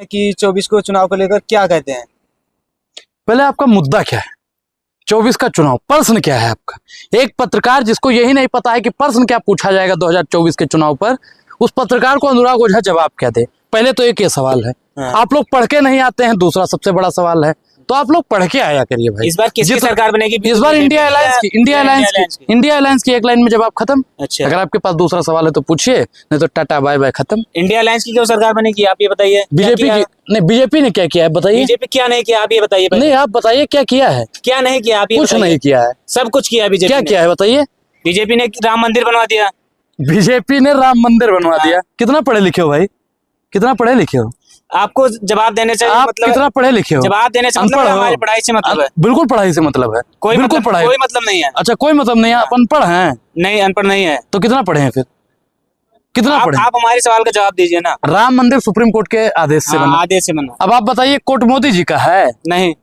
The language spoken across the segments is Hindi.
कि 24 को चुनाव को लेकर क्या कहते हैं? पहले आपका मुद्दा क्या है? 24 का चुनाव प्रश्न क्या है आपका? एक पत्रकार जिसको यही नहीं पता है कि प्रश्न क्या पूछा जाएगा 2024 के चुनाव पर, उस पत्रकार को अनुराग ओझा जवाब क्या दे? पहले तो एक ये सवाल है। आप लोग पढ़ के नहीं आते हैं, दूसरा सबसे बड़ा सवाल है। तो आप लोग पढ़ के आया करिए भाई। इस बार किसकी सरकार बनेगी? इस बार इंडिया अलायंस की एक लाइन में जवाब खत्म। अच्छा, अगर आपके पास दूसरा सवाल है तो पूछिए, नहीं तो टाटा बाय बाय खत्म। इंडिया अलायंस की क्यों सरकार बनेगी आप ये बताइए। बीजेपी की नहीं, बीजेपी ने क्या किया है बताइए। बीजेपी क्या नहीं किया आप ये बताइए। नहीं आप बताइए क्या किया है? क्या नहीं किया आप ये कुछ नहीं किया है। सब कुछ किया बीजेपी। क्या किया है बताइए? बीजेपी ने राम मंदिर बनवा दिया। बीजेपी ने राम मंदिर बनवा दिया। कितना पढ़े लिखे हो भाई? कितना पढ़े लिखे हो? आपको जवाब देने से आप मतलब कितना पढ़े लिखे हो? जवाब देने से मतलब हमारी पढ़ाई से मतलब है। बिल्कुल पढ़ाई से मतलब है। कोई बिल्कुल मतलब, पढ़ाई, कोई मतलब नहीं है। अच्छा कोई मतलब नहीं है। आप अनपढ़ हैं? नहीं अनपढ़ नहीं है। तो कितना पढ़े हैं फिर? कितना पढ़े? आप हमारे सवाल का जवाब दीजिए ना। राम मंदिर सुप्रीम कोर्ट के आदेश से बना। आदेश से बना। अब आप बताइए, कोर्ट मोदी जी का है? नहीं।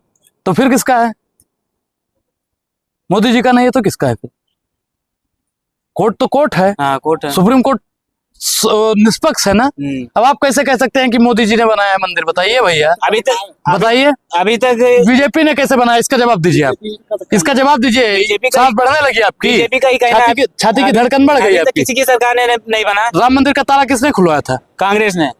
तो फिर किसका है? मोदी जी का नहीं है तो किसका है फिर? कोर्ट तो कोर्ट है। हाँ कोर्ट है। सुप्रीम कोर्ट निष्पक्ष है ना। अब आप कैसे कह सकते हैं कि मोदी जी ने बनाया है मंदिर? बताइए भैया, अभी तक बताइए। अभी तक बीजेपी ने कैसे बनाया? इसका जवाब दीजिए आप। इसका जवाब दीजिए। सांस बढ़ने लगी आपकी? बीजेपी का ही कहना है। छाती की धड़कन बढ़ गई आपकी? किसी की सरकार ने नहीं बना। राम मंदिर का ताला किसने खुलवाया था? कांग्रेस ने।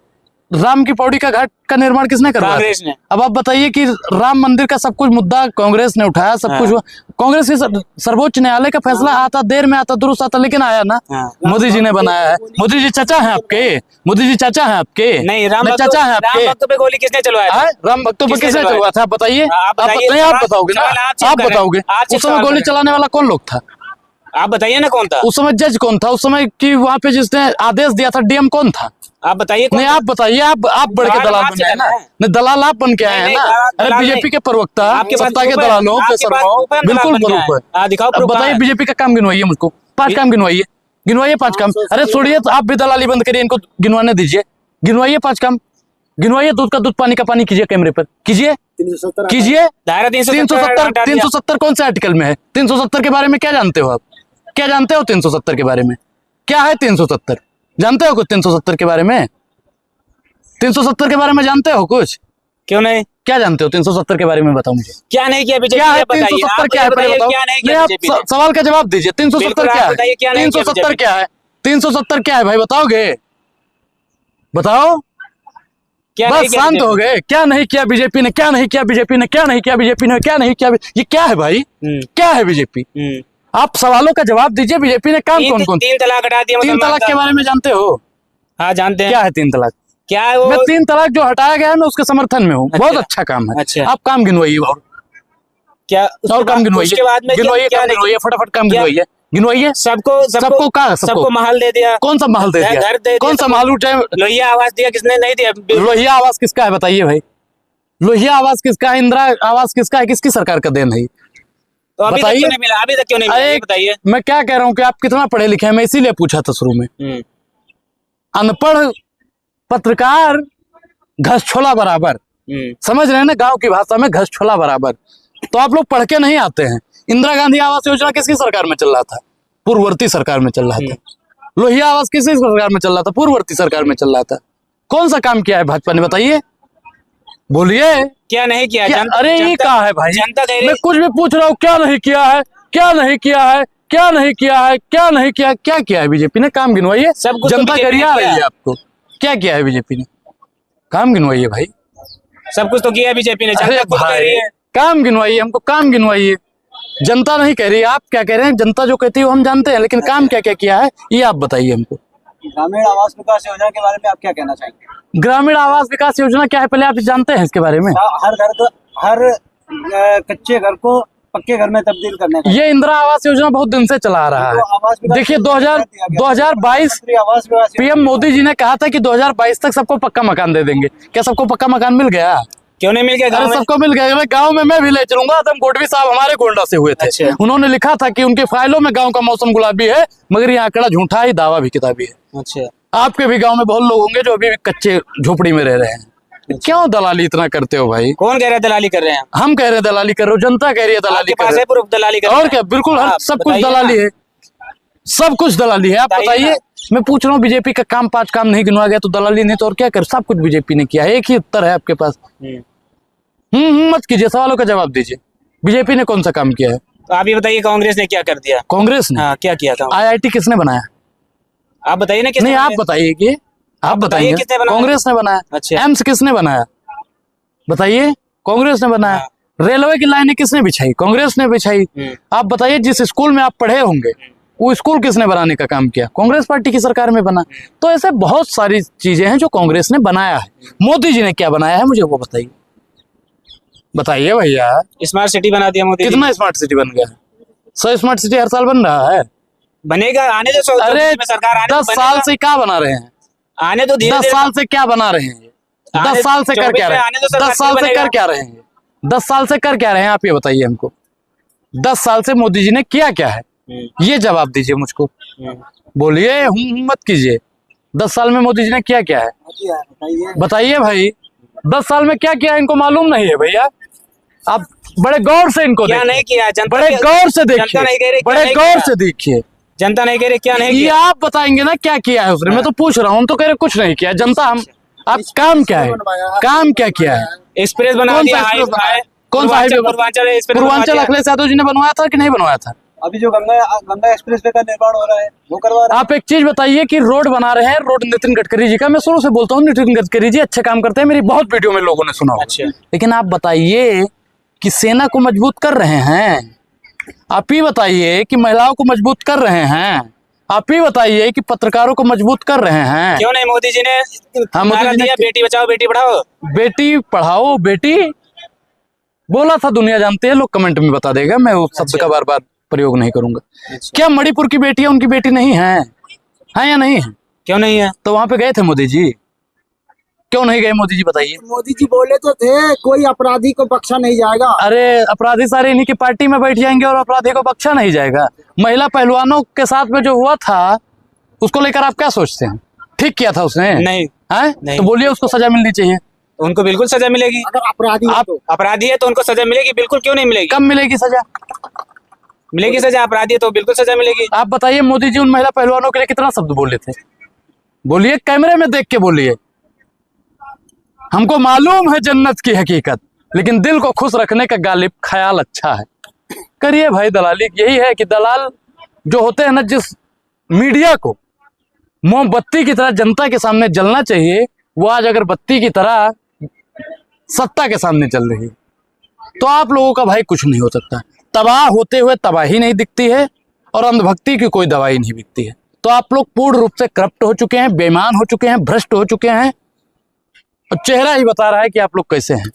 राम की पौड़ी का घाट का निर्माण किसने करवाया? कांग्रेस ने। अब आप बताइए कि राम मंदिर का सब कुछ मुद्दा कांग्रेस ने उठाया, सब कुछ कांग्रेस के सर्वोच्च न्यायालय का फैसला आता, देर में आता, दुरुस्त आता, लेकिन आया ना। मोदी जी ने बनाया है। मोदी जी चाचा है आपके? मोदी जी चाचा है आपके? नहीं, राम चाचा है आपके? राम भक्तों पे गोली किसने चलवाया था? राम भक्तों पे किसने चलवाया था? बताइए। आप बताओगे ना? आप बताओगे उस समय गोली चलाने वाला कौन लोग था? आप बताइए ना कौन था उस समय? जज कौन था उस समय की वहाँ पे जिसने आदेश दिया था? डीएम कौन था? आप बताइए। नहीं आप बताइए। आप बढ़ के दलाल बन गए ना। नहीं दलाल आप बन के आए हैं ना। अरे बीजेपी के प्रवक्ता, सत्ता के दलालों के सरमाओ, बिल्कुल प्रूफ है। दिखाओ। बताइए बीजेपी का काम गिनवाइए मुझको। 5 काम गिनवाइए। गिनवाइए 5 काम। अरे छोड़िए, आप भी दलाली बंद करिए, इनको गिनवाने दीजिए। गिनवाइए 5 काम। गिनवाइए। दूध का दूध, पानी का पानी कीजिए, कैमरे पर कीजिए, कीजिए। 370 कौन से आर्टिकल में है? 370 के बारे में क्या जानते हो आप? क्या जानते हो 370 के बारे में? क्या है 370? जानते हो कुछ 370 के बारे में? 370 के बारे में जानते हो कुछ? क्यों नहीं? क्या जानते हो 370 के बारे में? बताओ मुझे। क्या नहीं किया बीजेपी? क्या है 370? क्या है पहले बताओ। नहीं आप सवाल का जवाब दीजिए। 370 क्या है? 370 क्या है? 370 क्या है भाई? बताओगे? बताओ। बस शांत हो गए। क्या नहीं किया बीजेपी ने? क्या नहीं किया बीजेपी ने? क्या नहीं किया बीजेपी ने? क्या नहीं किया? ये क्या है भाई? क्या है बीजेपी? आप सवालों का जवाब दीजिए। बीजेपी ने काम कौन कौन? 3 तलाक हटा दिया। 3 तलाक के बारे में जानते हो? हाँ जानते हैं। क्या है 3 तलाक? क्या है वो? मैं 3 तलाक जो हटाया गया है, मैं उसके समर्थन में हूँ। बहुत अच्छा काम है। अच्छा। आप काम गिनवाइए। और क्या और काम गिनवाइए। उसके बाद में गिनवाइए फटाफट काम गिनवाइए। गिनवाइए। सबको महल दे दिया। कौन सा महल दे दिया? घर दे दिया। कौन सा महल? लोहिया आवास दिया किसने? नहीं दिया। लोहिया आवास किसका है बताइए भाई? लोहिया आवास किसका है? इंदिरा आवास किसका है? किसकी सरकार का देन है? तो अभी तक क्यों नहीं मिला? अभी तक क्यों नहीं मिला बताइए। मैं क्या कह रहा हूँ कि आप कितना पढ़े लिखे हैं, मैं इसीलिए पूछा था शुरू में। अनपढ़ पत्रकार घस छोला बराबर। समझ रहे हैं ना? गांव की भाषा में घस छोला बराबर। तो आप लोग पढ़ के नहीं आते हैं। इंदिरा गांधी आवास योजना किसकी सरकार में चल रहा था? पूर्ववर्ती सरकार में चल रहा था। लोहिया आवास किसकी सरकार में चल रहा था? पूर्ववर्ती सरकार में चल रहा था। कौन सा काम किया है भाजपा ने? बताइए, बोलिए। क्या नहीं किया? अरे ये कहा है भाई? जनता मैं कुछ भी पूछ रहा हूँ। क्या नहीं किया है? क्या नहीं किया है? क्या नहीं किया है? क्या नहीं किया? क्या किया है बीजेपी ने? काम गिनवाइए। जनता गरिया रही है आपको। क्या किया है बीजेपी ने? काम गिनवाइए भाई। सब कुछ तो किया बीजेपी ने। जनता खुद कह रही है। काम गिनवाइए, हमको काम गिनवाइए। जनता नहीं कह रही है। आप क्या कह रहे हैं? जनता जो कहती है वो हम जानते हैं, लेकिन काम क्या क्या किया है ये आप बताइए हमको। ग्रामीण आवास विकास योजना के बारे में आप क्या कहना चाहेंगे? ग्रामीण आवास विकास योजना क्या है पहले आप जानते हैं इसके बारे में? हर कच्चे घर को पक्के घर में तब्दील करने का। ये इंदिरा आवास योजना बहुत दिन से चला आ रहा है। देखिए 2022 पीएम मोदी जी ने कहा था कि 2022 तक सबको पक्का मकान दे देंगे। क्या सबको पक्का मकान मिल गया? क्यों नहीं मिल गया? अरे सबको मिल गया। गांव में मैं भी ले चलूंगा। आदम गोडवी साहब हमारे गोंडा से हुए थे। अच्छा। उन्होंने लिखा था कि उनके फाइलों में गांव का मौसम गुलाबी है, मगर ये आंकड़ा झूठा है, दावा भी किताबी है। अच्छा। आपके भी गांव में बहुत लोग होंगे जो अभी भी कच्चे झोपड़ी में रह रहे हैं। क्यों दलाली इतना करते हो भाई? कौन कह रहा है दलाली कर रहे हैं? हम कह रहे हैं दलाली कर रहे हो। जनता कह रही है दलाली कर रहे हैं। दलाली कर रहे हैं। और क्या? बिल्कुल सब कुछ दलाली है। सब कुछ दलाली है। आप बताइए मैं पूछ रहा हूँ बीजेपी का काम 5 काम नहीं गिनवा गया तो दलाली नहीं तो और क्या कर, सब कुछ बीजेपी ने किया है। एक ही उत्तर है आपके पास। मत कीजिए, सवालों का जवाब दीजिए। बीजेपी ने कौन सा काम किया है? तो आप ये बताइए कांग्रेस ने क्या कर दिया? कांग्रेस ने? हाँ, क्या किया था? IIT किसने बनाया? आप बताइए ना। नहीं, आप बताइए कि आप बताइए किसने बनाया? कांग्रेस ने बनाया। अच्छा। एम्स किसने बनाया? बताइए, कांग्रेस ने बनाया। रेलवे की लाइनें किसने बिछाई? कांग्रेस ने बिछाई। आप बताइए, जिस स्कूल में आप पढ़े होंगे वो स्कूल किसने बनाने का काम किया? कांग्रेस पार्टी की सरकार में बना। तो ऐसे बहुत सारी चीजें हैं जो कांग्रेस ने बनाया है। मोदी जी ने क्या बनाया है मुझे वो बताइए। बताइए भैया। स्मार्ट सिटी बना दिया मोदी जी। कितना स्मार्ट सिटी बन गया है? 100 स्मार्ट सिटी हर साल बन रहा है। बनेगा, आने दो। अरे सरकार आने 10 साल से क्या बना रहे हैं? आने तो 10 साल से क्या बना रहे हैं? 10 साल से कर क्या रहे हैं? 10 साल से कर क्या रहे हैं? 10 साल से कर क्या रहे हैं? आप ये बताइए हमको। 10 साल से मोदी जी ने किया क्या है? ये जवाब दीजिए मुझको। बोलिए, मत कीजिए। 10 साल में मोदी जी ने किया क्या है? बताइए भाई। 10 साल में क्या किया इनको मालूम नहीं है भैया? आप बड़े गौर से इनको क्या नहीं किया? बड़े गौर से देखिए, बड़े गौर से देखिए। जनता नहीं कह रही क्या नहीं ये किया? आप बताएंगे ना क्या किया है उसने। मैं तो पूछ रहा हूँ, हम तो कह रहे कुछ नहीं किया। जनता हम आप काम क्या है? काम क्या किया है? एक्सप्रेस बना कौन दिया। सा एक्सप्रेस बनाया? कौन सा पूर्वांचल अखिलेश यादव जी ने बनवाया था कि नहीं बनवाया था? अभी जो गंगा एक्सप्रेस वे का निर्माण हो रहा है वो करवा रहे हैं। आप एक चीज बताइए कि रोड बना रहे हैं, रोड नितिन गडकरी जी का। मैं शुरू से बोलता हूँ नितिन गडकरी जी अच्छे काम करते हैं, मेरी बहुत वीडियो में लोगों ने सुना होगा। अच्छा। लेकिन आप बताइए कि सेना को मजबूत कर रहे हैं। आप ही बताइए कि महिलाओं को मजबूत कर रहे हैं। आप ही बताइए कि पत्रकारों को मजबूत कर रहे हैं। क्यों नहीं? मोदी जी ने हाँ, मोदी नारा जी ने दिया, बेटी बचाओ बेटी पढ़ाओ। बेटी पढ़ाओ बेटी बोला था, दुनिया जानती है, लोग कमेंट में बता देगा। मैं उस शब्द का बार बार प्रयोग नहीं करूंगा। क्या मणिपुर की बेटी है, उनकी बेटी नहीं है? या नहीं है? क्यों नहीं है? तो वहां पे गए थे मोदी जी? क्यों नहीं गए मोदी जी बताइए? मोदी जी बोले तो थे कोई अपराधी को बख्शा नहीं जाएगा। अरे अपराधी सारे इन्हीं की पार्टी में बैठ जाएंगे और अपराधी को बख्शा नहीं जाएगा। महिला पहलवानों के साथ में जो हुआ था उसको लेकर आप क्या सोचते हैं? ठीक किया था उसने? नहीं। तो बोलिए उसको सजा मिलनी चाहिए। उनको बिल्कुल सजा मिलेगी। अगर अपराधी है तो उनको सजा मिलेगी। बिल्कुल, क्यों नहीं मिलेगी? कब मिलेगी सजा? मिलेगी सजा। अपराधी है तो बिल्कुल सजा मिलेगी। आप बताइए, मोदी जी उन महिला पहलवानों के लिए कितना शब्द बोले थे? बोलिए, कैमरे में देख के बोलिए। हमको मालूम है जन्नत की हकीकत, लेकिन दिल को खुश रखने का गालिब ख्याल अच्छा है। करिए भाई दलाली। यही है कि दलाल जो होते हैं ना, जिस मीडिया को मोमबत्ती की तरह जनता के सामने जलना चाहिए, वो आज अगरबत्ती की तरह सत्ता के सामने चल रही है। तो आप लोगों का भाई कुछ नहीं हो सकता। तबाह होते हुए तबाही नहीं दिखती है और अंधभक्ति की कोई दवाई नहीं बिकती है। तो आप लोग पूर्ण रूप से करप्ट हो चुके हैं, बेईमान हो चुके हैं, भ्रष्ट हो चुके हैं और चेहरा ही बता रहा है कि आप लोग कैसे हैं।